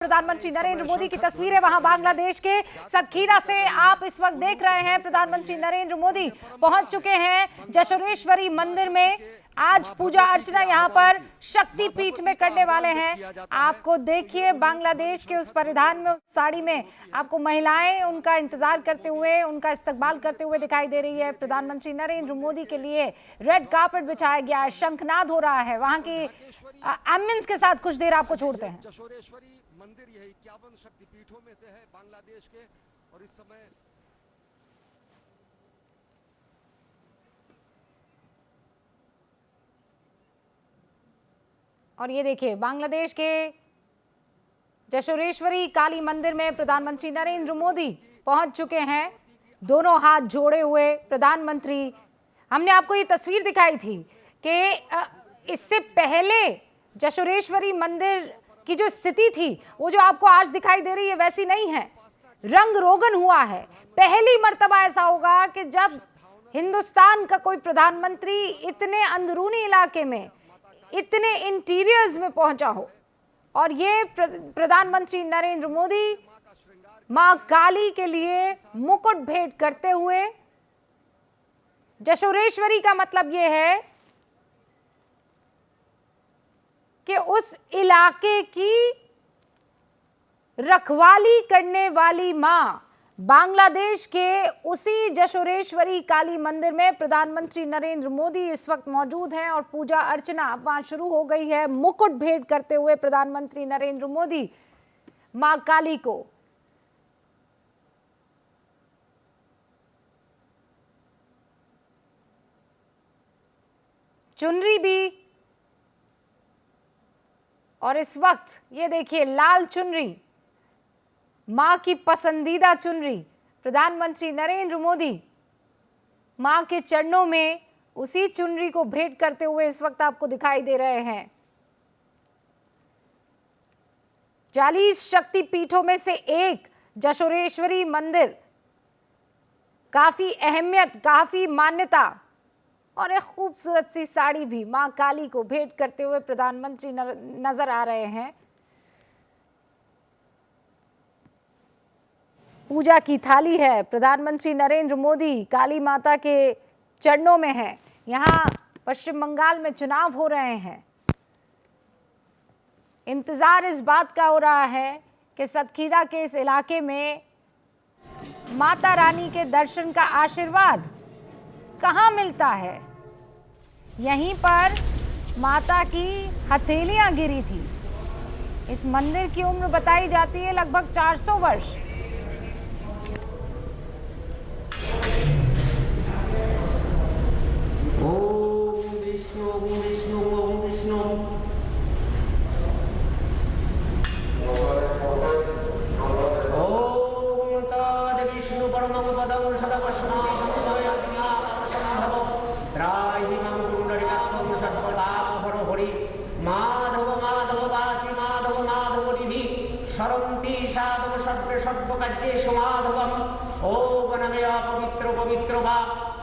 प्रधानमंत्री नरेंद्र मोदी की तस्वीरें वहां बांग्लादेश के सतखीरा से आप इस वक्त देख रहे हैं। प्रधानमंत्री नरेंद्र मोदी पहुंच चुके हैं जशोरेश्वरी मंदिर में। आज पूजा अर्चना यहां पर शक्ति पीठ में करने वाले हैं। आपको देखिए बांग्लादेश के उस परिधान में, उस साड़ी में आपको महिलाएं उनका इंतजार करते हुए, उनका इस्तकबाल करते हुए दिखाई दे रही है। प्रधानमंत्री नरेंद्र मोदी के लिए रेड कार्पेट बिछाया गया है, शंखनाद हो रहा है। वहां की एम्बियंस के साथ कुछ देर आपको छोड़ते हैं। जशोरेश्वरी मंदिर यह 51 शक्तिपीठों में से है बांग्लादेश के, और इस समय और ये देखिए बांग्लादेश के जशोरेश्वरी काली मंदिर में प्रधानमंत्री नरेंद्र मोदी पहुंच चुके हैं, दोनों हाथ जोड़े हुए। प्रधानमंत्री, हमने आपको ये तस्वीर दिखाई थी कि इससे पहले जशोरेश्वरी मंदिर की जो स्थिति थी वो जो आपको आज दिखाई दे रही है वैसी नहीं है, रंग रोगन हुआ है। पहली मर्तबा ऐसा होगा कि जब हिंदुस्तान का कोई प्रधानमंत्री इतने अंदरूनी इलाके में, इतने इंटीरियर्स में पहुंचा हो। और ये प्रधानमंत्री नरेंद्र मोदी मां काली के लिए मुकुट भेंट करते हुए, जशोरेश्वरी का मतलब यह है कि उस इलाके की रखवाली करने वाली मां, बांग्लादेश के उसी जशोरेश्वरी काली मंदिर में प्रधानमंत्री नरेंद्र मोदी इस वक्त मौजूद हैं और पूजा अर्चना वहां शुरू हो गई है। मुकुट भेंट करते हुए प्रधानमंत्री नरेंद्र मोदी मां काली को। चुनरी भी, और इस वक्त ये देखिए लाल चुनरी, मां की पसंदीदा चुनरी, प्रधानमंत्री नरेंद्र मोदी मां के चरणों में उसी चुनरी को भेंट करते हुए इस वक्त आपको दिखाई दे रहे हैं। 40 शक्ति पीठों में से एक जशोरेश्वरी मंदिर, काफी अहमियत, काफी मान्यता, और एक खूबसूरत सी साड़ी भी मां काली को भेंट करते हुए प्रधानमंत्री नजर आ रहे हैं। पूजा की थाली है, प्रधानमंत्री नरेंद्र मोदी काली माता के चरणों में है। यहाँ पश्चिम बंगाल में चुनाव हो रहे हैं। इंतजार इस बात का हो रहा है कि सतखीरा के इस इलाके में माता रानी के दर्शन का आशीर्वाद कहाँ मिलता है। यहीं पर माता की हथेलियां गिरी थी। इस मंदिर की उम्र बताई जाती है लगभग 400 वर्ष। ओम विष्णु ओम विष्णु ओम विष्णु। ओम तद विष्णु परमं पदं सदवस्माकं भवयात्म्याकर्षणं त्राहि मम पुण्डरीकाक्षं सर्वपापहरो हरि। माधव माधव वाचि माधव माधव निधि सरन्ति साधव सर्वे सर्वकार्येषु माधवम्। ओम नमः पवित्र पवित्र वा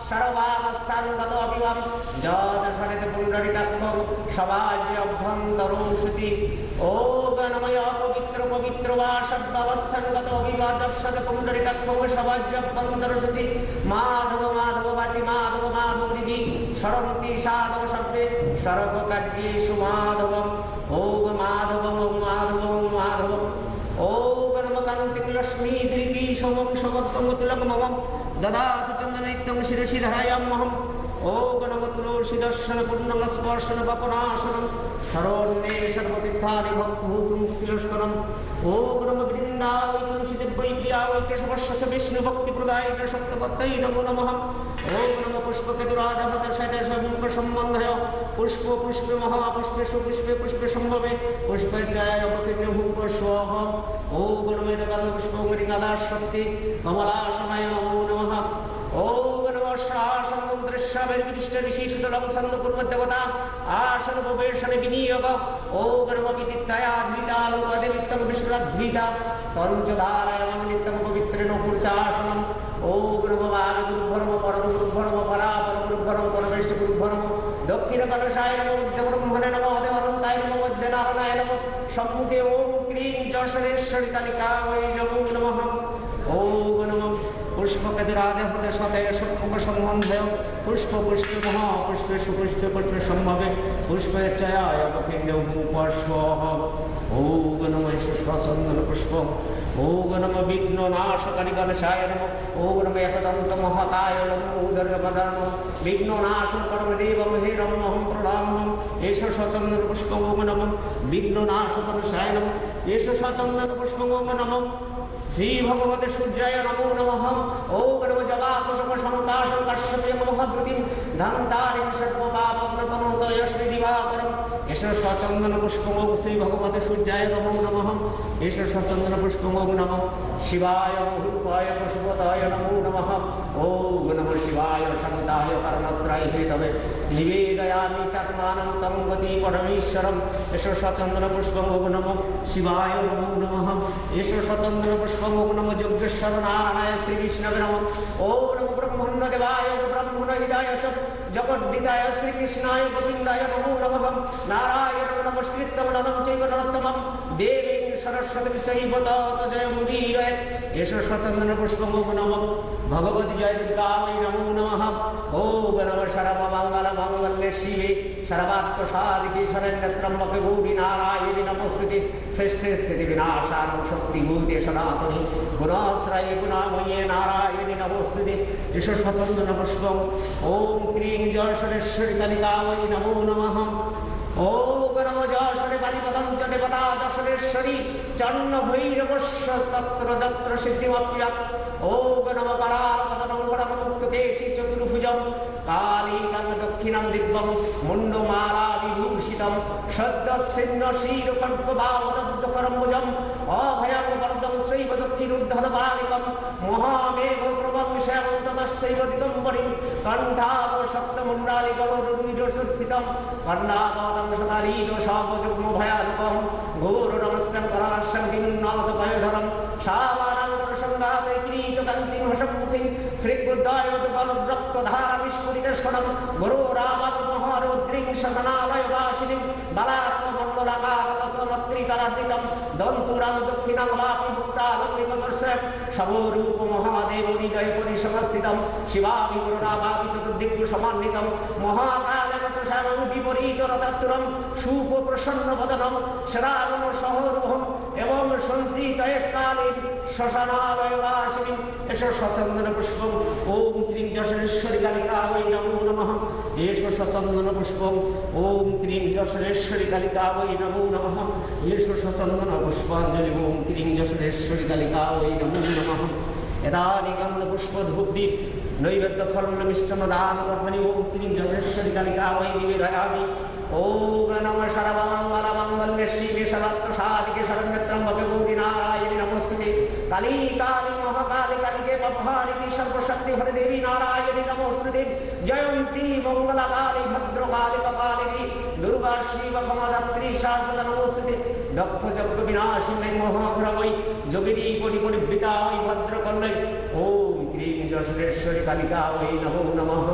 सर्वावस्थान्गतोऽपिवं जदशरथ पुण्डरीकाक्षं सवाज्यभ्यन्तरोषति। ओम नमः पवित्र पवित्र वा सर्वावस्थान्गतोऽपिवं जदशरथ पुण्डरीकाक्षं सवाज्यभ्यन्तरोषति। माधव माधव वाचि माधव माधव निधि सरन्ति साधव सर्वे सर्वकार्येषु माधवम्। ओम माधवम् ओम माधवम् माधवम्। ओम नमः कान्तिं लक्ष्मी धृति सोमं समत्वमुतलकमवं ददातु चन्दनैत्यं शिरसि धारयाम्यहम्। ओम नमः तुलसी दर्शन पूर्णं स्पर्शन वपनाशनं शरण्ये सर्वतीर्थानि भक्तभूतं मुक्तिलस्करम्। ओम नमः वृन्दावै तुलसी दिव्यै प्रियावै केशवस्य विष्णुभक्तिप्रदायिने सप्तपत्यै नमो नमः। ओम नमः पुष्पकेतुराजपदशतसम्बन्धय पुष्प पुष्पे महापुष्पेषु पुष्पे पुष्पे सम्भवे पुष्पे चायवकीर्ण्य भूप स्वः। ओम नमः गन्धपुष्पगरिकादाशक्ति कमलासनाय नमो नमः। ओम नमः शासनमन्त्रस्याभिर्विशिष्टविशेषतलं सन्दकुर्वद्देवता आसनोपवेशने विनियोग। ओम नमः विदित्तयाधृतालोकदेवित्तं विष्णुरद्विता तञ्चधारयामि नित्यं पवित्रेण पुरुषासनम्। ओम नमः वागुरुभ्रम परम गुरुभ्रम परापर गुरुभ्रम परमेष्ठ गुरुभ्रम दक्षिण कलशाय नमः ब्रह्मणे नमः देवानन्दाय नमः मध्यनारायणाय नमः सम्मुखे ओम क्रीं जशनेश्वरी कालिका वै नमो नमः ओम नमः पुष्पकदराज हृदय सतय सम्मुख सम्बन्धय पुष्प पुष्पे महापुष्पे सुपुष्पे पुष्पे सम्भवे पुष्पे चयाय पश्वः ओम नमः चंदन पुष्प ओम नमः विघ्ननाशकालिकालशाय नमः ओम नमः एकदन्त महाकाय नमः उदरपदान विघ्ननाशं परमदेवं हेरमहं प्रणामहम् एष सचन्दन पुष्प ओम नमः विघ्ननाशकालशाय नमः एष सचन्दन पुष्प ओम नमः श्री भगवते सूर्याय नमो नमः ओम नमः जवाकुसुम संकाशं कश्यपेय महाद्रुतिं धन्तारिं सर्वपापग्नतनोतय श्री दिवाकरम् एष सचन्दन पुष्प ओम श्री भगवते सूर्याय नमो नमः एष सचन्दन पुष्प ओम नमः शिवाय रूपाय पशुपताय नमो नमः ओम नमः शिवाय शान्ताय कर्णत्राय हेतवे निवेदयामि चात्मानं तं गति परमेश्वरम् एष सचन्दन पुष्प ओम नमः शिवाय नमो नमः एष सचन्दन पुष्प ओम नमः योगेश्वर नारायण श्री विष्णवे नमः ओम नमः ब्रह्मण्ड देवाय ब्रह्मणहिताय च जगद्दिताय श्री कृष्णाय गोविन्दाय नमो नमः नारायण नमस्कृतं नरं चैव नरोत्तमं देवीं सरस्वतीं चैव तत् जयमुदीरये एष सचन्दन पुष्प ओम नमः भगवति जय दुर्गा वै नमो नमः ओम नमः सर्वमङ्गलमाङ्गल्ये शिवे सर्वार्थसाधिके शरण्यत्र्यम्बके गौरी नारायणि नमोस्तुते श्रेष्ठे स्थितिविनाशानं शक्तिभूते सनातने गुणाश्रये गुणामये नारायणि नमोस्तुते एष सचन्दन पुष्पम् ॐ क्रीं जशनेश्वरी कालिका वै नमो नमः ओम नमो जशने बालिपदं च देवता जशनेश्वरी चन्न भैरवस्य तत्र जत्र सिद्धिमप्यत् ओम नमो करालपदनं वरमुक्तकेचि चतुर्भुजं कालीकं दक्षिणं दिग्वं मुण्डमाला विभूषितं शब्दसिन्नशीरकल्पबाहुदकरम्बुजम् अभयं वरदं शैव दक्षिणोद्धरबालिकं महामेघप्रभं विषयं ततश्चैव दिगम्बरीं कण्ठापसप्तमुण्डालिकरुरुजस्थितं कर्णापादं शतारीदशापजुग्मभयानुपं घोरनमस्यं कराशं किन्नाथभयधरं शावानान्तरसङ्गाते क्रीतकञ्चिं हसमुखिं श्रीबुद्धाय रक्तधारविस्फुरितस्फुटं गुरोराममहारौद्रीं शतनालयवासिनीं बलात्ममण्डलकारकसमत्रितराधितं दन्तुरं दक्षिणं वापि मुक्तालम्बिकदर्शय शवोरूपमहादेवनिदयपरिसमस्थितं शिवाभिगुरुणावापि चतुर्दिक्कु समन्वितं महाकालवचसामं विपरीतरतत्तुरं शुभप्रसन्नवदनं शरालं सहरूहम् एवं सञ्चितयत्काले श्मशानालयवासिनीं एष सचन्दन पुष्पम् ॐ क्रीं जशनेश्वरी कालिका वै नमो नमः एष सचन्दन पुष्पम् ॐ क्रीं जशनेश्वरी कालिका वै नमो नमः एष सचन्दन पुष्पाञ्जलि ॐ क्रीं जशनेश्वरी कालिका वै नमो नमः यदानि गन्धपुष्पधूपदीप नैवेद्यफलमिष्टमदानकर्मणि ॐ क्रीं जशनेश्वरी कालिका वै निवेदयामि ओम नमः सर्वमङ्गलमाङ्गल्ये शिवे सर्वार्थसाधिके शरण्यत्र्यम्बके गौरी नारायणि नमोस्तुते काली काली महाकाली कालिके पद्मावती सर्वशक्तिधरे देवी नारायणि नमोस्तुते जयन्ती मङ्गलकाली भद्रकाली कपालिनी दुर्गा शिव क्षमाधात्री शाश्वत नमोस्तुते दक्ष विनाशिनी महाभ्रवै जोगिनी कोटि कोटि वृता वै भद्रकन्यै ओम क्रीं जशनेश्वरी कालिका वै नमो नमः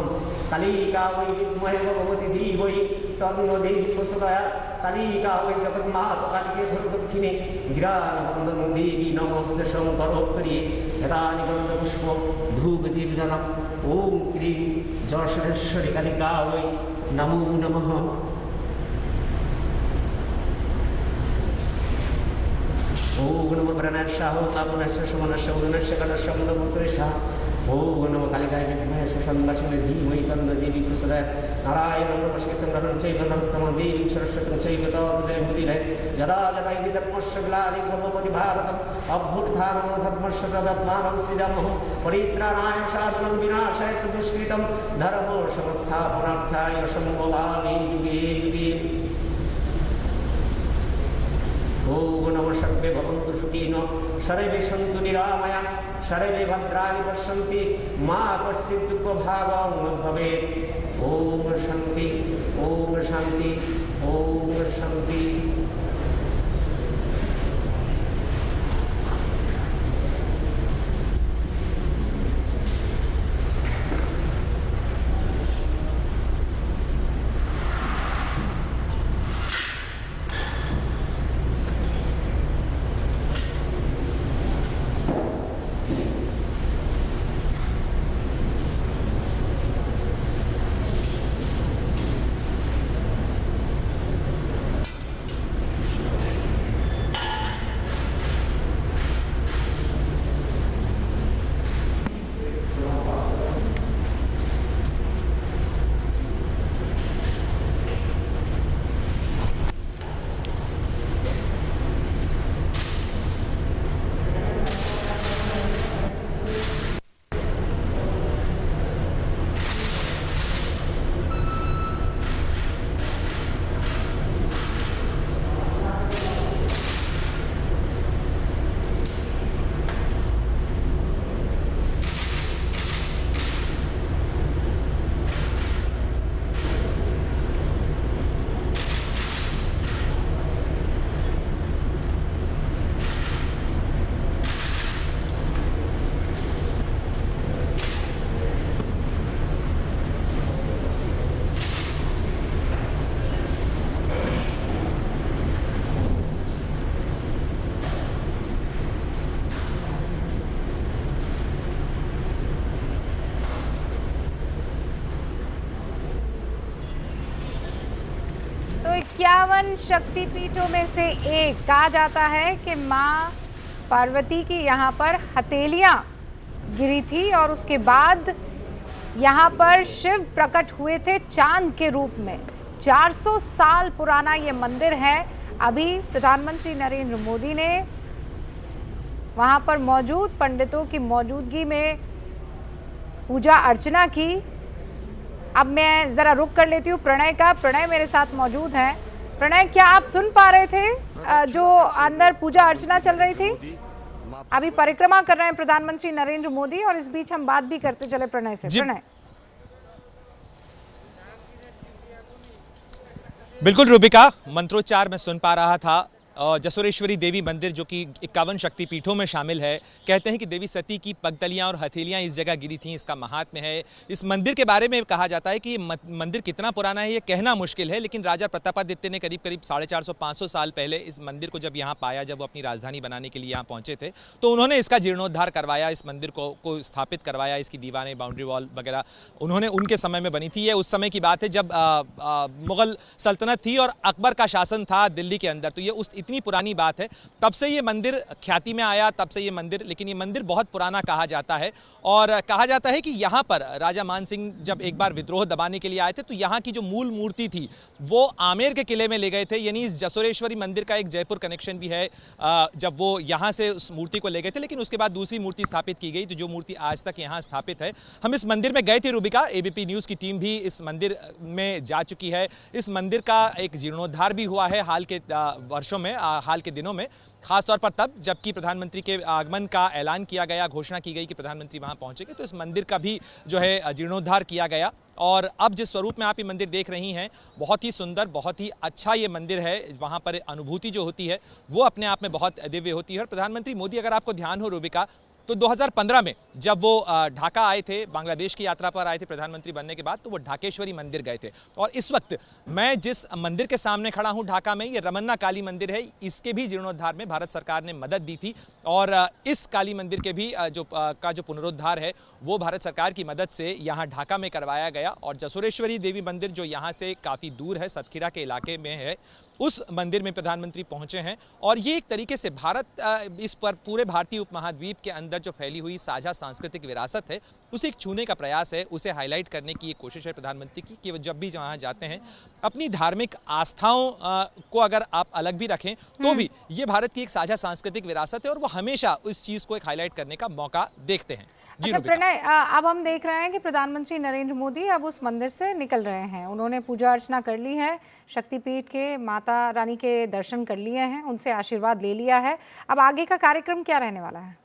कालिका वै विद्महे भगवती धीमहि तन्नो देवी प्रचोदयात् कालिका वै जगन्माता कालिके दक्षिणे गिरानवन्दनं देवी नमस्ते शङ्करोत्तरे यदानि गन्धपुष्पं धूपदीपजनम् ॐ क्रीं जशनेश्वरी कालिका वै नमो नमः ओम नमो प्रणयशाह तापनस्य शमनस्य उदनस्य कलस्य मुदमुत्रेशः ओम नमो कालिकाय विद्महे सुषण्डस्य धीमहि तन्नो देवी प्रचोदयात् नारायणं नमस्कृतं नरं चैव नरोत्तमं देवीं सरस्वतीं चैव तत् जयमुदीरये यदा यदा हि धर्मस्य ग्लानिं भवति भारतम् अभ्युत्थानं धर्मस्य तदात्मानं सृजामः परित्राणाय साधनं विनाशाय दुष्कृतं धर्मो संस्थापनार्थाय सम्भवामि युगे युगे ओम नमः सर्वे भवन्तु सुखिनः सर्वे सन्तु निरामयाः सर्वे भद्राणि पश्यन्ति मा कश्चित् दुःखभाग् भवेत् ओम शान्ति ओम शान्ति ओम शान्ति 51 शक्तिपीठों में से एक कहा जाता है कि माँ पार्वती की यहाँ पर हथेलियाँ गिरी थी और उसके बाद यहाँ पर शिव प्रकट हुए थे चांद के रूप में। 400 साल पुराना ये मंदिर है। अभी प्रधानमंत्री नरेंद्र मोदी ने वहाँ पर मौजूद पंडितों की मौजूदगी में पूजा अर्चना की। अब मैं ज़रा रुक कर लेती हूँ प्रणय का। प्रणय मेरे साथ मौजूद हैं। प्रणय, क्या आप सुन पा रहे थे जो अंदर पूजा अर्चना चल रही थी? अभी परिक्रमा कर रहे हैं प्रधानमंत्री नरेंद्र मोदी और इस बीच हम बात भी करते चले प्रणय से। प्रणय, बिल्कुल रूबिका, मंत्रोच्चार मैं सुन पा रहा था। जसोरेश्वरी देवी मंदिर जो कि 51 शक्तिपीठों में शामिल है, कहते हैं कि देवी सती की पगतलियां और हथेलियां इस जगह गिरी थीं, इसका महात्म्य है। इस मंदिर के बारे में कहा जाता है कि मंदिर कितना पुराना है ये कहना मुश्किल है, लेकिन राजा प्रतापादित्य ने करीब 450-500 साल पहले इस मंदिर को जब यहाँ पाया, जब वो अपनी राजधानी बनाने के लिए यहाँ पहुंचे थे, तो उन्होंने इसका जीर्णोद्धार करवाया, इस मंदिर को स्थापित करवाया, इसकी दीवारें, बाउंड्री वॉल वगैरह उन्होंने उनके समय में बनी थी। ये उस समय की बात है जब मुगल सल्तनत थी और अकबर का शासन था दिल्ली के अंदर। तो ये इतनी पुरानी बात है, तब से ये मंदिर ख्याति में आया, तब से ये मंदिर, लेकिन ये मंदिर बहुत पुराना कहा जाता है। और कहा जाता है कि यहाँ पर राजा मान सिंह जब एक बार विद्रोह दबाने के लिए आए थे, तो यहाँ की जो मूल मूर्ति थी वो आमेर के किले में ले गए थे। यानी इस जसोरेश्वरी मंदिर का एक जयपुर कनेक्शन भी है, जब वो यहाँ से उस मूर्ति को ले गए थे, लेकिन उसके बाद दूसरी मूर्ति स्थापित की गई, तो जो मूर्ति आज तक यहाँ स्थापित है। हम इस मंदिर में गए थे रूबिका, एबीपी न्यूज़ की टीम भी इस मंदिर में जा चुकी है। इस मंदिर का एक जीर्णोद्धार भी हुआ है हाल के वर्षों में, हाल के दिनों में, खासतौर पर तब जबकि प्रधानमंत्री के आगमन का ऐलान किया गया, घोषणा की गई कि प्रधानमंत्री वहां पहुंचेंगे, तो इस मंदिर का भी जो है जीर्णोद्धार किया गया। और अब जिस स्वरूप में आप ये मंदिर देख रही हैं, बहुत ही सुंदर, बहुत ही अच्छा ये मंदिर है। वहाँ पर अनुभूति जो होती है वो अपने आप में बहुत दिव्य होती है। और प्रधानमंत्री मोदी, अगर आपको ध्यान हो रूबिका, तो 2015 में जब वो ढाका आए थे, बांग्लादेश की यात्रा पर आए थे प्रधानमंत्री बनने के बाद, तो वो ढाकेश्वरी मंदिर गए थे। और इस वक्त मैं जिस मंदिर के सामने खड़ा हूं ढाका में, ये रमन्ना काली मंदिर है। इसके भी जीर्णोद्धार में भारत सरकार ने मदद दी थी और इस काली मंदिर के भी जो पुनरुद्धार है वो भारत सरकार की मदद से यहाँ ढाका में करवाया गया। और जसोरेश्वरी देवी मंदिर जो यहाँ से काफ़ी दूर है, सतखीरा के इलाके में है, उस मंदिर में प्रधानमंत्री पहुंचे हैं। और ये एक तरीके से भारत इस पर पूरे भारतीय उपमहाद्वीप के अंदर जो फैली हुई साझा सांस्कृतिक विरासत है उसे एक छूने का प्रयास है, उसे हाईलाइट करने की एक कोशिश है प्रधानमंत्री की, कि वो जब भी वहाँ जाते हैं अपनी धार्मिक आस्थाओं को अगर आप अलग भी रखें तो भी ये भारत की एक साझा सांस्कृतिक विरासत है और वो हमेशा उस चीज़ को एक हाईलाइट करने का मौका देखते हैं। अच्छा प्रणय, अब हम देख रहे हैं कि प्रधानमंत्री नरेंद्र मोदी अब उस मंदिर से निकल रहे हैं। उन्होंने पूजा अर्चना कर ली है, शक्तिपीठ के माता रानी के दर्शन कर लिए हैं, उनसे आशीर्वाद ले लिया है। अब आगे का कार्यक्रम क्या रहने वाला है?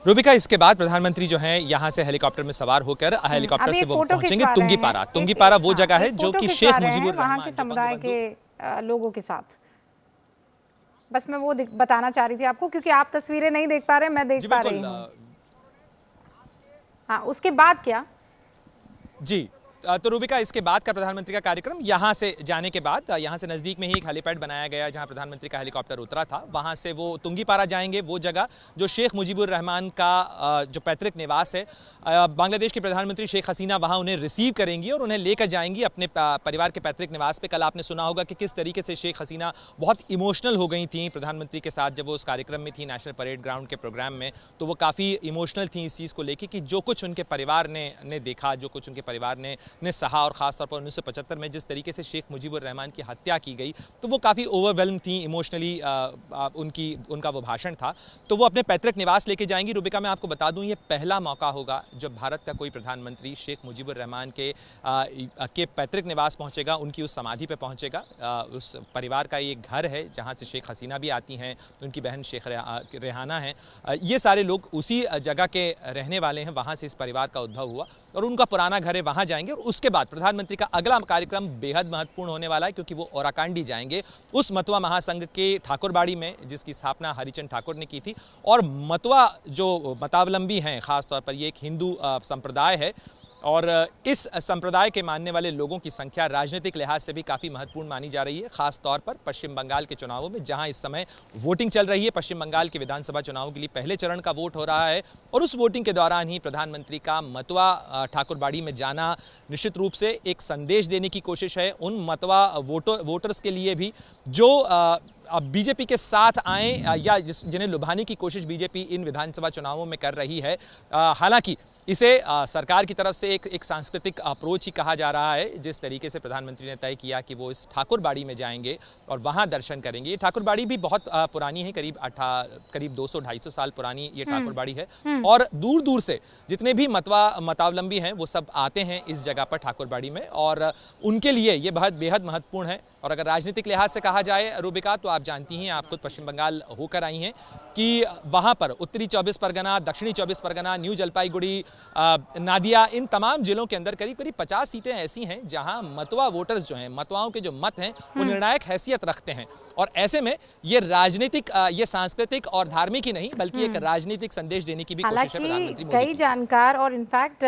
रूबिका, इसके बाद प्रधानमंत्री जो हैं यहाँ से हेलीकॉप्टर में सवार होकर हेलीकॉप्टर से वो पहुंचेंगे तुंगीपारा। तुंगीपारा वो जगह है जो कि शेख मुजीबुर रहमान के समुदाय के लोगों के साथ। बस मैं वो बताना चाह रही थी आपको, क्योंकि आप तस्वीरें नहीं देख पा रहे, मैं देख पा रही हूँ। हाँ, उसके बाद क्या? जी, तो रूबिका, इसके बाद का प्रधानमंत्री का कार्यक्रम यहाँ से जाने के बाद, यहाँ से नज़दीक में ही एक हेलीपैड बनाया गया जहाँ प्रधानमंत्री का हेलीकॉप्टर उतरा था, वहाँ से वो तुंगीपारा जाएंगे, वो जगह जो शेख मुजीबुर रहमान का जो पैतृक निवास है। बांग्लादेश के प्रधानमंत्री शेख हसीना वहाँ उन्हें रिसीव करेंगी और उन्हें लेकर जाएंगी अपने परिवार के पैतृक निवास पे। कल आपने सुना होगा कि किस तरीके से शेख हसीना बहुत इमोशनल हो गई थी प्रधानमंत्री के साथ जब वो उस कार्यक्रम में थी, नेशनल परेड ग्राउंड के प्रोग्राम में। तो वो काफ़ी इमोशनल थी इस चीज़ को लेकर कि जो कुछ उनके परिवार ने देखा, जो कुछ उनके परिवार ने सहा, और ख़ासतौर पर 1975 में जिस तरीके से शेख मुजीबुर रहमान की हत्या की गई, तो वो काफ़ी ओवरवेल्म थी इमोशनली, उनका वो भाषण था। तो वो अपने पैतृक निवास लेके जाएंगी। रूबिका, मैं आपको बता दूं, ये पहला मौका होगा जब भारत का कोई प्रधानमंत्री शेख मुजीबुर रहमान के पैतृक निवास पहुंचेगा, उनकी उस समाधि पे पहुंचेगा। उस परिवार का ये घर है जहाँ से शेख हसीना भी आती हैं, उनकी बहन शेख रेहाना है, ये सारे लोग उसी जगह के रहने वाले हैं। वहाँ से इस परिवार का उद्भव हुआ और उनका पुराना घर है, वहाँ जाएंगे। और उसके बाद प्रधानमंत्री का अगला कार्यक्रम बेहद महत्वपूर्ण होने वाला है, क्योंकि वो ओराकांडी जाएंगे, उस मतवा महासंघ के ठाकुरबाड़ी में जिसकी स्थापना हरिचंद ठाकुर ने की थी। और मतवा जो मतावलंबी हैं, ख़ासतौर पर ये एक हिंदू संप्रदाय है और इस संप्रदाय के मानने वाले लोगों की संख्या राजनीतिक लिहाज से भी काफ़ी महत्वपूर्ण मानी जा रही है, खास तौर पर पश्चिम बंगाल के चुनावों में, जहां इस समय वोटिंग चल रही है। पश्चिम बंगाल के विधानसभा चुनावों के लिए पहले चरण का वोट हो रहा है और उस वोटिंग के दौरान ही प्रधानमंत्री का मतवा ठाकुरबाड़ी में जाना निश्चित रूप से एक संदेश देने की कोशिश है उन मतवा वोटर्स के लिए भी जो अब बीजेपी के साथ आए या जिन्हें लुभाने की कोशिश बीजेपी इन विधानसभा चुनावों में कर रही है। हालांकि इसे सरकार की तरफ से एक सांस्कृतिक अप्रोच ही कहा जा रहा है। जिस तरीके से प्रधानमंत्री ने तय किया कि वो इस ठाकुरबाड़ी में जाएंगे और वहां दर्शन करेंगे। ये ठाकुरबाड़ी भी बहुत पुरानी है, करीब 200-250 साल पुरानी ये ठाकुरबाड़ी है और दूर दूर से जितने भी मतावलंबी हैं वो सब आते हैं इस जगह पर ठाकुरबाड़ी में और उनके लिए ये बेहद महत्वपूर्ण है। और अगर राजनीतिक लिहाज से कहा जाए रूबिका, तो आप जानती हैं, आप खुद पश्चिम बंगाल होकर आई हैं कि वहाँ पर उत्तरी 24 परगना, दक्षिणी 24 परगना, न्यू जलपाईगुड़ी, नादिया, इन तमाम जिलों के अंदर करीब 50 सीटें ऐसी हैं जहां मतवा वोटर्स जो हैं, मतवाओं के जो मत हैं वो निर्णायक हैसियत रखते हैं। और ऐसे में ये राजनीतिक, ये सांस्कृतिक और धार्मिक ही नहीं बल्कि एक राजनीतिक संदेश देने की भी कोशिश है प्रधानमंत्री मोदी कई जानकार और इनफैक्ट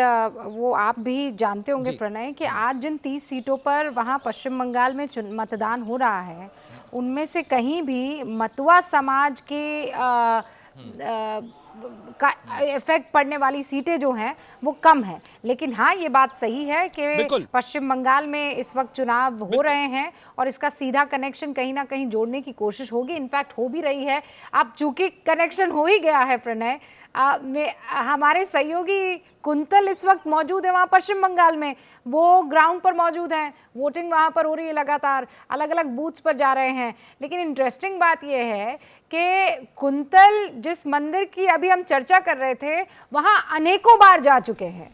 वो आप भी जानते होंगे प्रणय कि आज जिन 30 सीटों पर वहां पश्चिम बंगाल में मतदान हो रहा है उनमें से कहीं भी मतवा समाज के का इफेक्ट पड़ने वाली सीटें जो हैं वो कम है। लेकिन हाँ, ये बात सही है कि पश्चिम बंगाल में इस वक्त चुनाव हो रहे हैं और इसका सीधा कनेक्शन कहीं ना कहीं जोड़ने की कोशिश होगी, इनफैक्ट हो भी रही है। अब चूंकि कनेक्शन हो ही गया है प्रणय, हमारे सहयोगी कुंतल इस वक्त मौजूद है वहाँ पश्चिम बंगाल में, वो ग्राउंड पर मौजूद हैं, वोटिंग वहाँ पर हो रही है, लगातार अलग अलग बूथ्स पर जा रहे हैं। लेकिन इंटरेस्टिंग बात यह है कि कुंतल जिस मंदिर की अभी हम चर्चा कर रहे थे वहाँ अनेकों बार जा चुके हैं।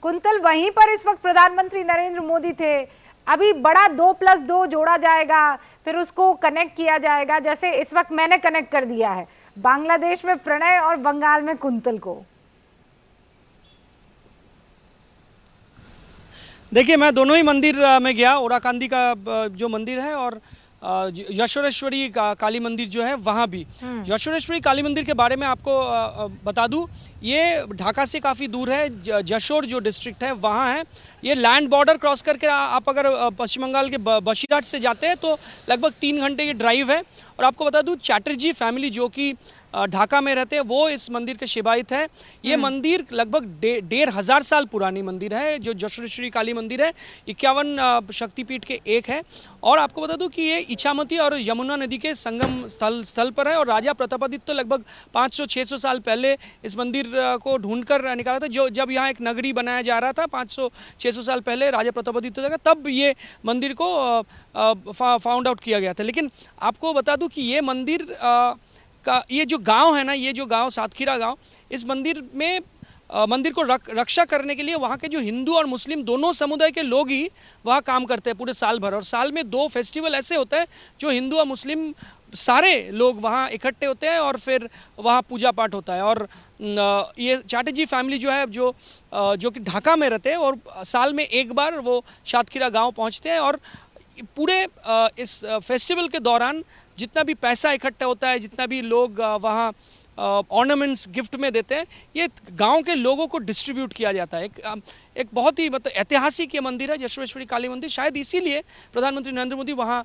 कुंतल वहीं पर इस वक्त प्रधानमंत्री नरेंद्र मोदी थे। अभी बड़ा 2+2 जोड़ा जाएगा, फिर उसको कनेक्ट किया जाएगा, जैसे इस वक्त मैंने कनेक्ट कर दिया है बांग्लादेश में प्रणय और बंगाल में कुंतल को। देखिए, मैं दोनों ही मंदिर में गया, ओराकांदी का जो मंदिर है और यशोरेश्वरी काली मंदिर जो है वहाँ भी। यशोरेश्वरी काली मंदिर के बारे में आपको बता दूं, ये ढाका से काफ़ी दूर है, जशोर जो डिस्ट्रिक्ट है वहाँ है। ये लैंड बॉर्डर क्रॉस करके आप अगर पश्चिम बंगाल के बशीरहाट से जाते हैं तो लगभग 3 घंटे की ड्राइव है। और आपको बता दूं, चैटर्जी फैमिली जो कि ढाका में रहते हैं वो इस मंदिर के सेवायत है। ये मंदिर लगभग 1500 साल पुरानी मंदिर है जो जशोरेश्वरी काली मंदिर है, 51 शक्तिपीठ के एक है। और आपको बता दूं कि ये इछामती और यमुना नदी के संगम स्थल पर है और राजा प्रतापादित्य तो लगभग 500-600 साल पहले इस मंदिर को ढूंढकर निकाला था। जो जब यहाँ एक नगरी बनाया जा रहा था 500-600 साल पहले राजा प्रतापादित्य का, तब ये मंदिर को फाउंड आउट किया गया था। लेकिन आपको बता दूं कि ये मंदिर का ये जो गांव है ना, ये जो गांव सातखीरा गांव, इस मंदिर में मंदिर को रक्षा करने के लिए वहाँ के जो हिंदू और मुस्लिम दोनों समुदाय के लोग ही वहाँ काम करते हैं पूरे साल भर। और साल में 2 फेस्टिवल ऐसे होते हैं जो हिंदू और मुस्लिम सारे लोग वहाँ इकट्ठे होते हैं और फिर वहाँ पूजा पाठ होता है। और ये चैटर्जी फैमिली जो है जो कि ढाका में रहते हैं और साल में एक बार वो सातखीरा गाँव पहुँचते हैं। और पूरे इस फेस्टिवल के दौरान जितना भी पैसा इकट्ठा होता है, जितना भी लोग वहाँ ऑर्नामेंट्स गिफ्ट में देते हैं, ये गांव के लोगों को डिस्ट्रीब्यूट किया जाता है। एक बहुत ही मतलब ऐतिहासिक ये मंदिर है जशोरेश्वरी काली मंदिर। शायद इसीलिए प्रधानमंत्री नरेंद्र मोदी वहाँ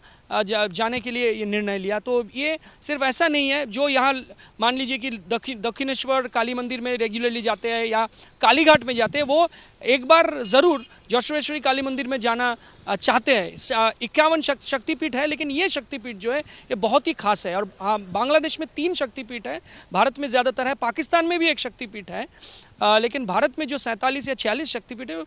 जाने के लिए ये निर्णय लिया। तो ये सिर्फ ऐसा नहीं है जो यहाँ मान लीजिए कि दक्षिणेश्वर काली मंदिर में रेगुलरली जाते हैं या कालीघाट में जाते हैं, वो एक बार ज़रूर जशोरेश्वरी काली मंदिर में जाना चाहते हैं। 51 शक्तिपीठ है, लेकिन ये शक्तिपीठ जो है ये बहुत ही खास है। और हाँ, बांग्लादेश में 3 शक्तिपीठ है, भारत में ज़्यादातर है, पाकिस्तान में भी एक शक्तिपीठ है, लेकिन भारत में जो 47 या 46 शक्तिपीठ है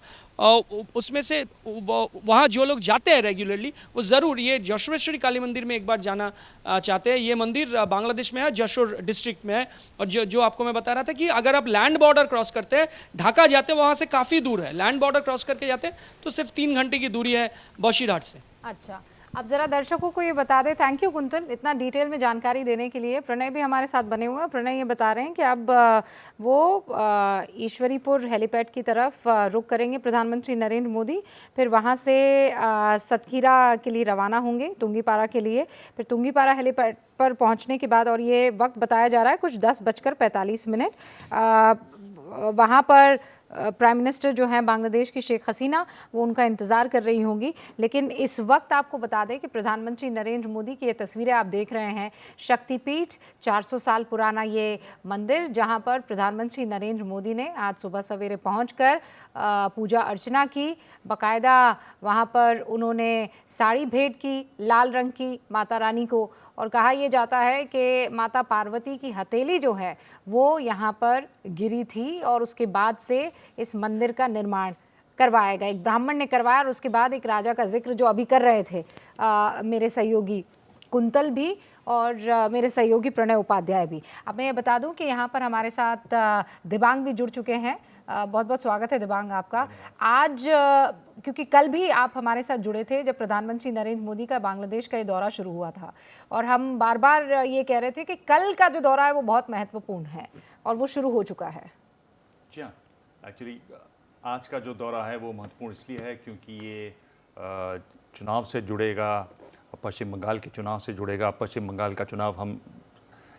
उसमें से वहाँ जो लोग जाते हैं रेगुलरली वो ज़रूर ये जशोरेश्वरी काली मंदिर में एक बार जाना चाहते हैं। ये मंदिर बांग्लादेश में है, जशोर डिस्ट्रिक्ट में है। और जो आपको मैं बता रहा था कि अगर आप लैंड बॉर्डर क्रॉस करते हैं, ढाका जाते हैं, वहाँ से काफ़ी दूर है, लैंड बॉर्डर क्रॉस करके जाते हैं तो सिर्फ 3 घंटे की दूरी है बशीरहाट से। अच्छा, अब जरा दर्शकों को ये बता दें। थैंक यू कुंतल, इतना डिटेल में जानकारी देने के लिए। प्रणय भी हमारे साथ बने हुए हैं। प्रणय ये बता रहे हैं कि अब वो ईश्वरीपुर हेलीपैड की तरफ रुक करेंगे प्रधानमंत्री नरेंद्र मोदी, फिर वहाँ से सतखीरा के लिए रवाना होंगे, तुंगीपारा के लिए, फिर तुंगीपारा हेलीपैड पर पहुँचने के बाद, और ये वक्त बताया जा रहा है कुछ 10:45 वहाँ पर प्राइम मिनिस्टर जो है बांग्लादेश की शेख हसीना, वो उनका इंतज़ार कर रही होंगी। लेकिन इस वक्त आपको बता दें कि प्रधानमंत्री नरेंद्र मोदी की ये तस्वीरें आप देख रहे हैं। शक्तिपीठ, 400 साल पुराना ये मंदिर, जहां पर प्रधानमंत्री नरेंद्र मोदी ने आज सुबह सवेरे पहुंचकर पूजा अर्चना की। बाकायदा वहां पर उन्होंने साड़ी भेंट की लाल रंग की माता रानी को, और कहा यह जाता है कि माता पार्वती की हथेली जो है वो यहाँ पर गिरी थी और उसके बाद से इस मंदिर का निर्माण करवाया गया। एक ब्राह्मण ने करवाया और उसके बाद एक राजा का जिक्र जो अभी कर रहे थे मेरे सहयोगी कुंतल भी और मेरे सहयोगी प्रणय उपाध्याय भी। अब मैं ये बता दूं कि यहाँ पर हमारे साथ दिबांग भी जुड़ चुके हैं। बहुत बहुत स्वागत है दिबांग आपका। आज क्योंकि कल भी आप हमारे साथ जुड़े थे जब प्रधानमंत्री नरेंद्र मोदी का बांग्लादेश का ये दौरा शुरू हुआ था, और हम बार बार ये कह रहे थे कि कल का जो दौरा है वो बहुत महत्वपूर्ण है और वो शुरू हो चुका है। जी हाँ, एक्चुअली आज का जो दौरा है वो महत्वपूर्ण इसलिए है क्योंकि ये चुनाव से जुड़ेगा, पश्चिम बंगाल के चुनाव से जुड़ेगा। पश्चिम बंगाल का चुनाव हम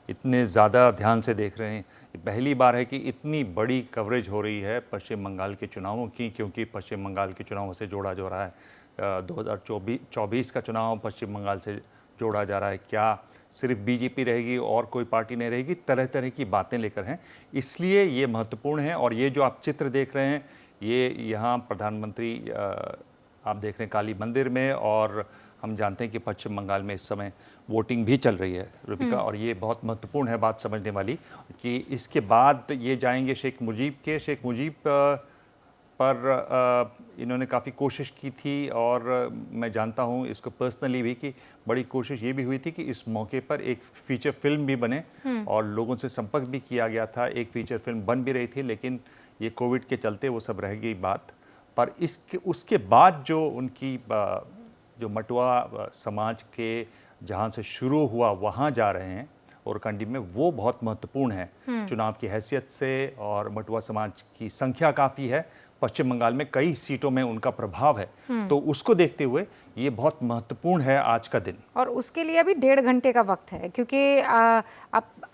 इतने ज़्यादा ध्यान से देख रहे हैं, पहली बार है कि इतनी बड़ी कवरेज हो रही है पश्चिम बंगाल के चुनावों की, क्योंकि पश्चिम बंगाल के चुनावों से जोड़ा जा रहा है 2024 का चुनाव पश्चिम बंगाल से जोड़ा जा रहा है। क्या सिर्फ बीजेपी रहेगी और कोई पार्टी नहीं रहेगी, तरह तरह की बातें लेकर हैं, इसलिए ये महत्वपूर्ण है। और ये जो आप चित्र देख रहे हैं, ये यहाँ प्रधानमंत्री आप देख रहे हैं काली मंदिर में, और हम जानते हैं कि पश्चिम बंगाल में इस समय वोटिंग भी चल रही है रूबिका, और ये बहुत महत्वपूर्ण है बात समझने वाली कि इसके बाद ये जाएंगे शेख मुजीब पर इन्होंने काफ़ी कोशिश की थी, और मैं जानता हूँ इसको पर्सनली भी कि बड़ी कोशिश ये भी हुई थी कि इस मौके पर एक फीचर फिल्म भी बने, और लोगों से संपर्क भी किया गया था। एक फीचर फिल्म बन भी रही थी, लेकिन ये कोविड के चलते वो सब रह गई बात। पर उसके बाद जो उनकी जो मटुआ समाज के जहाँ से शुरू हुआ वहाँ जा रहे हैं ओरकंडी में, वो बहुत महत्वपूर्ण है चुनाव की हैसियत से। और मटुआ समाज की संख्या काफ़ी है पश्चिम बंगाल में, कई सीटों में उनका प्रभाव है, तो उसको देखते हुए ये बहुत महत्वपूर्ण है आज का दिन। और उसके लिए अभी 1.5 घंटे का वक्त है, क्योंकि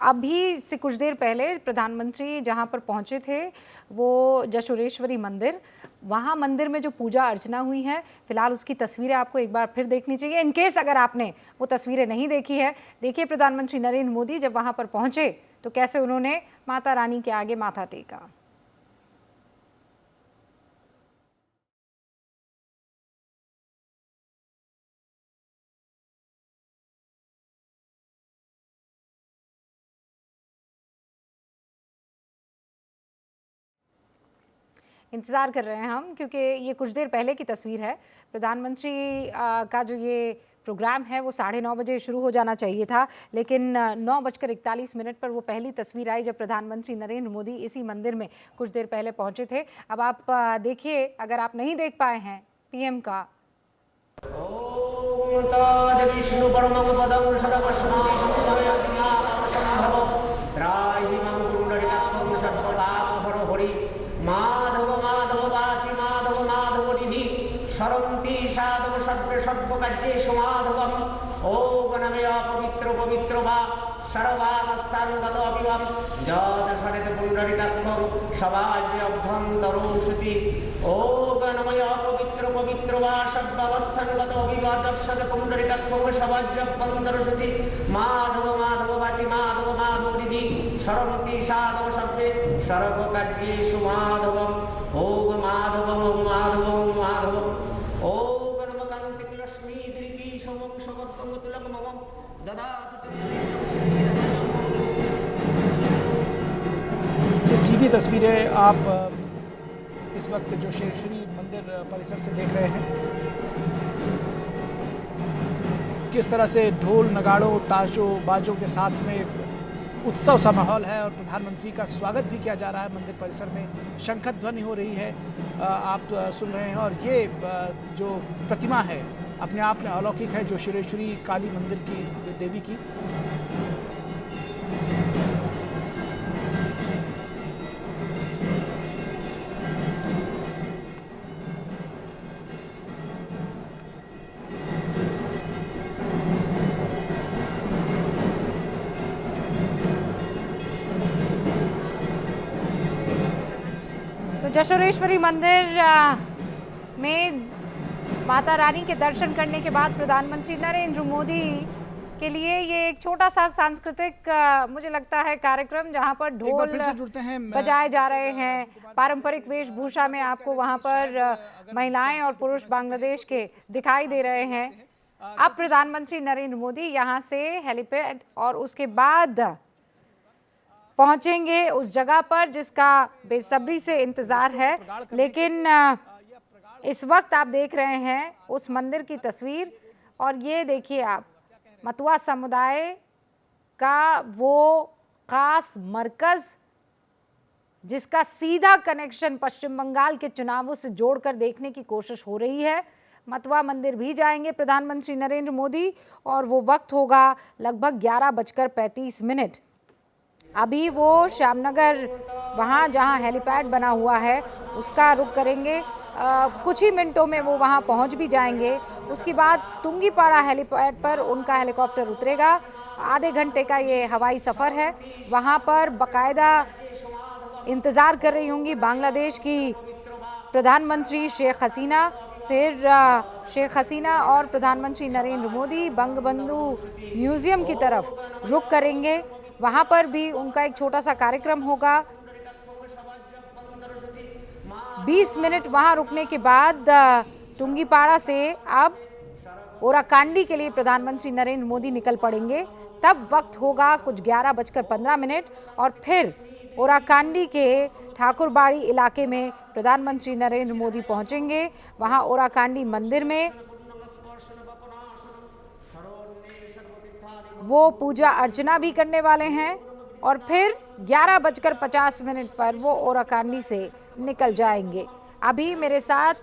अभी से कुछ देर पहले प्रधानमंत्री जहां पर पहुंचे थे वो जशोरेश्वरी मंदिर, वहां मंदिर में जो पूजा अर्चना हुई है, फिलहाल उसकी तस्वीरें आपको एक बार फिर देखनी चाहिए। इनकेस अगर आपने वो तस्वीरें नहीं देखी है, देखिए प्रधानमंत्री नरेंद्र मोदी जब वहां पर पहुंचे तो कैसे उन्होंने माता रानी के आगे माथा टेका। इंतज़ार कर रहे हैं हम, क्योंकि ये कुछ देर पहले की तस्वीर है। प्रधानमंत्री का जो ये प्रोग्राम है वो 9:30 बजे शुरू हो जाना चाहिए था, लेकिन 9:41 पर वो पहली तस्वीर आई जब प्रधानमंत्री नरेंद्र मोदी इसी मंदिर में कुछ देर पहले पहुंचे थे। अब आप देखिए, अगर आप नहीं देख पाए हैं पीएम का। माधव माधव वाचि माधव माधव निधि सरन्ति साधव सर्वे सर्वकार्येषु माधवम् ॐ गणमय पवित्र पवित्र वा सर्वावस्थांगतो अभिवं जदशरथ पुण्डरीकाक्षं सवाज्यभ्यन्तरो शुचि ॐ गणमय पवित्र पवित्र वा सर्वावस्थांगतो अभिवं जदशरथ पुण्डरीकाक्षं सवाज्यभ्यन्तरो शुचि माधव माधव वाचि माधव माधव निधि सरन्ति साधव सर्वे सर्वकार्येषु माधवम् ॐ माधवम् ॐ माधवम् माधवम् ॐ गणमकान्ति लक्ष्मी धृति समं समत्वं तुलकमवं ददातु ये सीधी तस्वीरें आप इस वक्त जो शेरश्री मंदिर परिसर से देख रहे हैं, किस तरह से ढोल नगाड़ों ताशों बाजों के साथ में उत्सव सा माहौल है, और प्रधानमंत्री का स्वागत भी किया जा रहा है। मंदिर परिसर में शंख ध्वनि हो रही है, आप सुन रहे हैं। और ये जो प्रतिमा है अपने आप में अलौकिक है, जो शेरेश्वरी काली मंदिर की देवी की। जशोरेश्वरी मंदिर में माता रानी के दर्शन करने के बाद प्रधानमंत्री नरेंद्र मोदी के लिए ये एक छोटा सा सांस्कृतिक मुझे लगता है कार्यक्रम, जहां पर एक बार ढोल फिर से जुड़ते हैं बजाए जा रहे हैं। पारंपरिक वेशभूषा में आपको वहां पर महिलाएं और पुरुष बांग्लादेश के दिखाई दे रहे हैं। अब प्रधानमंत्री नरेंद्र मोदी यहां से हेलीपैड और उसके बाद पहुंचेंगे उस जगह पर जिसका बेसब्री से इंतजार है। लेकिन इस वक्त आप देख रहे हैं उस मंदिर की तस्वीर, और ये देखिए आप मतुआ समुदाय का वो खास मरकज जिसका सीधा कनेक्शन पश्चिम बंगाल के चुनावों से जोड़कर देखने की कोशिश हो रही है। मतुआ मंदिर भी जाएंगे प्रधानमंत्री नरेंद्र मोदी, और वो वक्त होगा लगभग 11:35। अभी वो श्यामनगर वहाँ जहाँ हेलीपैड बना हुआ है उसका रुख करेंगे। कुछ ही मिनटों में वो वहाँ पहुँच भी जाएंगे। उसके बाद तुंगीपाड़ा हेलीपैड पर उनका हेलीकॉप्टर उतरेगा। आधे घंटे का ये हवाई सफ़र है। वहाँ पर बाकायदा इंतज़ार कर रही होंगी बांग्लादेश की प्रधानमंत्री शेख हसीना। फिर शेख हसीना और प्रधानमंत्री नरेंद्र मोदी बंगबंधु म्यूज़ियम की तरफ रुख करेंगे। वहाँ पर भी उनका एक छोटा सा कार्यक्रम होगा। 20 मिनट वहाँ रुकने के बाद तुंगीपाड़ा से अब ओराकांडी के लिए प्रधानमंत्री नरेंद्र मोदी निकल पड़ेंगे। तब वक्त होगा कुछ 11:15 और फिर ओराकांडी के ठाकुरबाड़ी इलाके में प्रधानमंत्री नरेंद्र मोदी पहुंचेंगे। वहां ओराकांडी मंदिर में वो पूजा अर्चना भी करने वाले हैं, और फिर 11:50 पर वो ओराकांडी से निकल जाएंगे। अभी मेरे साथ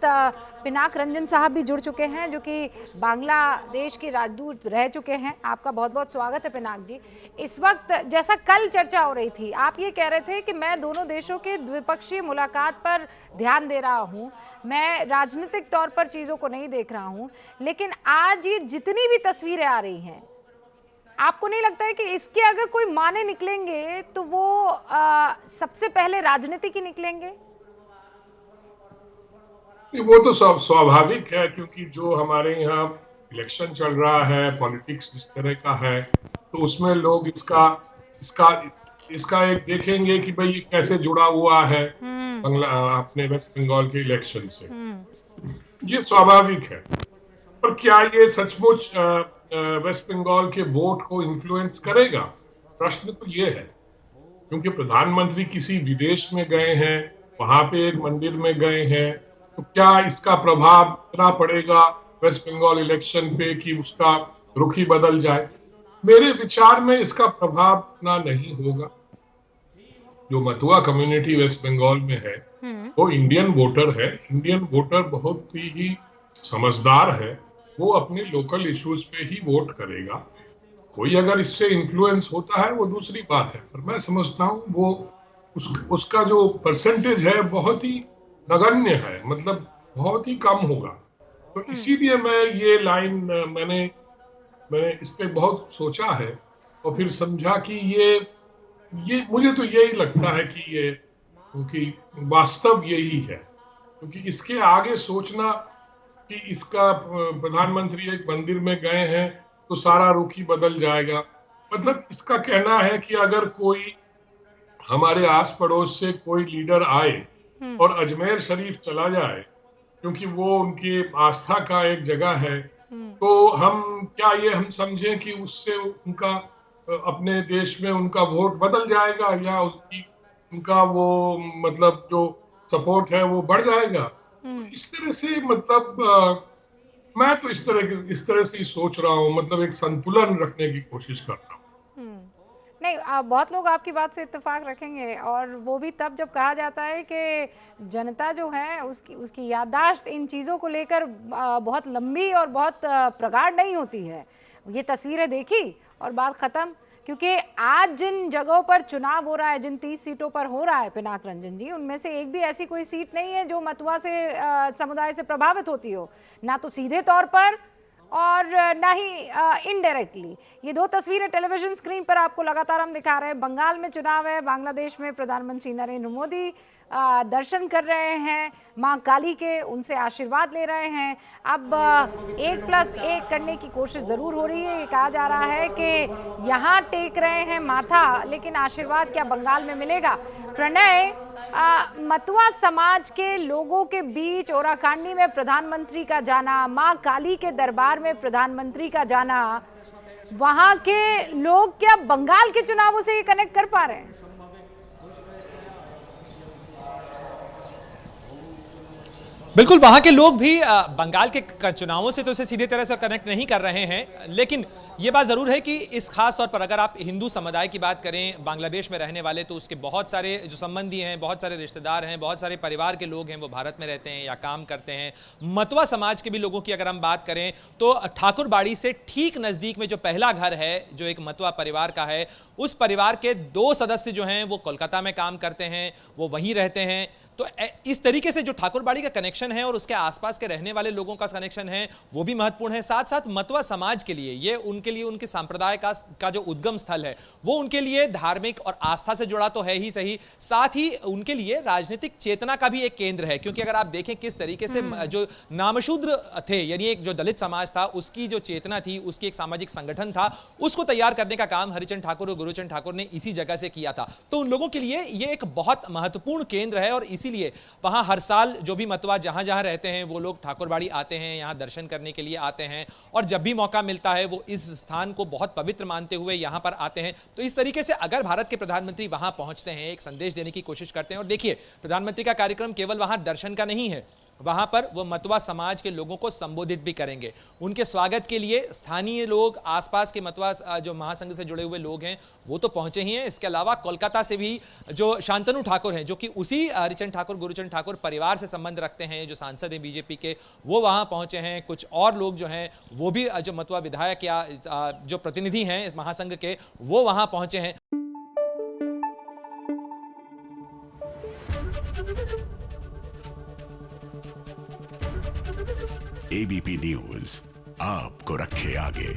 पिनाक रंजन साहब भी जुड़ चुके हैं, जो कि बांग्लादेश के राजदूत रह चुके हैं। आपका बहुत बहुत स्वागत है पिनाक जी। इस वक्त जैसा कल चर्चा हो रही थी, आप ये कह रहे थे कि मैं दोनों देशों के द्विपक्षीय मुलाकात पर ध्यान दे रहा हूँ, मैं राजनीतिक तौर पर चीज़ों को नहीं देख रहा हूँ। लेकिन आज ये जितनी भी तस्वीरें आ रही हैं, आपको नहीं लगता है कि इसके अगर कोई माने निकलेंगे तो वो सबसे पहले राजनीति की निकलेंगे? वो तो स्वाभाविक है, क्योंकि जो हमारे यहाँ इलेक्शन चल रहा है, पॉलिटिक्स जिस तरह का है, तो उसमें लोग इसका एक देखेंगे कि भाई ये कैसे जुड़ा हुआ है अपने वेस्ट बंगाल के इलेक्शन से। ये स्वाभाविक है। पर क्या ये सचमुच वेस्ट बंगाल के वोट को इन्फ्लुएंस करेगा? प्रश्न तो ये है, क्योंकि प्रधानमंत्री किसी विदेश में गए हैं, वहां पे एक मंदिर में गए हैं, तो क्या इसका प्रभाव इतना पड़ेगा वेस्ट बंगाल इलेक्शन पे कि उसका रुख ही बदल जाए? मेरे विचार में इसका प्रभाव इतना नहीं होगा। जो मतुआ कम्युनिटी वेस्ट बंगाल में है वो इंडियन वोटर है। इंडियन वोटर बहुत ही समझदार है, वो अपने लोकल इश्यूज पे ही वोट करेगा। कोई अगर इससे इन्फ्लुएंस होता है वो दूसरी बात है, पर मैं समझता हूँ वो उसका जो परसेंटेज है बहुत ही नगण्य है, मतलब बहुत ही कम होगा। तो इसीलिए मैं ये लाइन मैंने इस पे बहुत सोचा है और फिर समझा कि ये मुझे तो यही लगता है कि ये क्योंकि वास्तव यही है, क्योंकि इसके आगे सोचना कि इसका प्रधानमंत्री एक मंदिर में गए हैं तो सारा रुख ही बदल जाएगा, मतलब इसका कहना है कि अगर कोई हमारे आस पड़ोस से कोई लीडर आए और अजमेर शरीफ चला जाए, क्योंकि वो उनकी आस्था का एक जगह है, तो हम समझें कि उससे उनका अपने देश में उनका वोट बदल जाएगा या उनका वो मतलब जो सपोर्ट है वो बढ़ जाएगा। इस तरह से मतलब मैं तो इस तरह से ही सोच रहा हूँ, मतलब एक संतुलन रखने की कोशिश कर रहा हूँ। नहीं, बहुत लोग आपकी बात से इत्तेफाक रखेंगे, और वो भी तब जब कहा जाता है कि जनता जो है उसकी याददाश्त इन चीज़ों को लेकर बहुत लंबी और बहुत प्रगाढ़ नहीं होती है। ये तस्वीरें देखी और बात ख़त्म। क्योंकि आज जिन जगहों पर चुनाव हो रहा है, जिन 30 सीटों पर हो रहा है पिनाक रंजन जी, उनमें से एक भी ऐसी कोई सीट नहीं है जो मतुआ से समुदाय से प्रभावित होती हो, ना तो सीधे तौर पर और ना ही इनडायरेक्टली। ये दो तस्वीरें टेलीविजन स्क्रीन पर आपको लगातार हम दिखा रहे हैं। बंगाल में चुनाव है, बांग्लादेश में प्रधानमंत्री नरेंद्र मोदी दर्शन कर रहे हैं मां काली के, उनसे आशीर्वाद ले रहे हैं। अब 1+1 करने की कोशिश ज़रूर हो रही है। ये कहा जा रहा है कि यहाँ टेक रहे हैं माथा, लेकिन आशीर्वाद क्या बंगाल में मिलेगा? प्रणय, मतुआ समाज के लोगों के बीच ओराकांडी में प्रधानमंत्री का जाना, मां काली के दरबार में प्रधानमंत्री का जाना, वहां के लोग क्या बंगाल के चुनावों से ये कनेक्ट कर पा रहे हैं? बिल्कुल, वहां के लोग भी बंगाल के चुनावों से तो उसे सीधे तरह से कनेक्ट नहीं कर रहे हैं, लेकिन ये बात जरूर है कि इस खास तौर पर अगर आप हिंदू समुदाय की बात करें बांग्लादेश में रहने वाले, तो उसके बहुत सारे जो संबंधी हैं, बहुत सारे रिश्तेदार हैं, बहुत सारे परिवार के लोग हैं, वो भारत में रहते हैं या काम करते हैं। मतुआ समाज के भी लोगों की अगर हम बात करें तो ठाकुरबाड़ी से ठीक नजदीक में जो पहला घर है जो एक मतुआ परिवार का है, उस परिवार के 2 सदस्य जो हैं वो कोलकाता में काम करते हैं, वो वहीं रहते हैं। तो इस तरीके से जो ठाकुरबाड़ी का कनेक्शन है और उसके आसपास के रहने वाले लोगों का कनेक्शन है वो भी महत्वपूर्ण है। साथ साथ मतुआ समाज के लिए ये उनके लिए उनके सांप्रदाय का जो उद्गम स्थल है वो उनके लिए धार्मिक और आस्था से जुड़ा तो है ही सही, साथ ही उनके लिए राजनीतिक चेतना का भी एक केंद्र है। क्योंकि अगर आप देखें किस तरीके से जो नामशूद्र थे, यानी एक जो दलित समाज था, उसकी जो चेतना थी, उसकी एक सामाजिक संगठन था, उसको तैयार करने का काम हरिचंद ठाकुर और गुरुचंद ठाकुर ने इसी जगह से किया था। तो उन लोगों के लिए ये एक बहुत महत्वपूर्ण केंद्र है और इसीलिए वहां हर साल जो भी मतुआ जहां जहां रहते हैं वो लोग ठाकुरबाड़ी आते हैं, यहां दर्शन करने के लिए आते हैं और जब भी मौका मिलता है वो इस स्थान को बहुत पवित्र मानते हुए यहां पर आते हैं। तो इस तरीके से अगर भारत के प्रधानमंत्री वहां पहुंचते हैं, एक संदेश देने की कोशिश करते हैं। और देखिए, प्रधानमंत्री का कार्यक्रम केवल वहां दर्शन का नहीं है, वहां पर वो मतुआ समाज के लोगों को संबोधित भी करेंगे। उनके स्वागत के लिए स्थानीय लोग, आसपास के मतुआ जो महासंघ से जुड़े हुए लोग हैं वो तो पहुंचे ही हैं। इसके अलावा कोलकाता से भी जो शांतनु ठाकुर हैं, जो कि उसी हरिचंद ठाकुर गुरुचंद ठाकुर परिवार से संबंध रखते हैं, जो सांसद हैं बीजेपी के, वो वहां पहुंचे हैं। कुछ और लोग जो हैं वो भी जो मतुआ विधायक या जो प्रतिनिधि हैं महासंघ के, वो वहां पहुंचे हैं। एबीपी न्यूज आपको रखे आगे।